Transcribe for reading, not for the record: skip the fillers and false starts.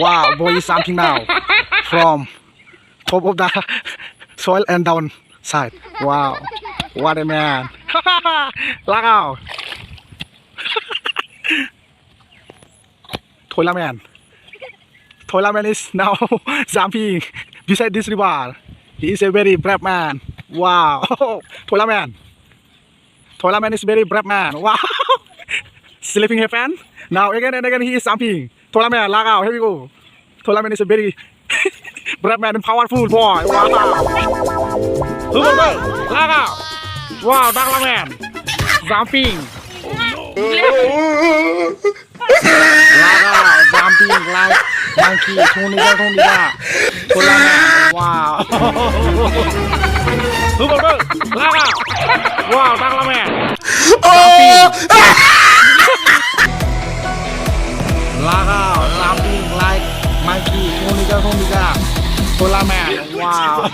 Wow, boy is jumping now from top of the soil and down side. Wow, what a man. Look out. Toilet man. Toilet man is now jumping beside this river. He is a very brave man. Wow. Toilet man. Toilet man is very brave man. Wow. Sleeping happen. Now again and again he is jumping. Toilet man, look out. Here we go. Toilet man is a very brave man and powerful boy. Wow. Look out. Wow, Toilet man. Jumping. Laga, jumping like monkey. Thuniga. Toilet man. Wow. Look, Laga. Wow, Toilet man. Jumping. Laga, jumping like monkey. Thuniga. Toilet man. Wow.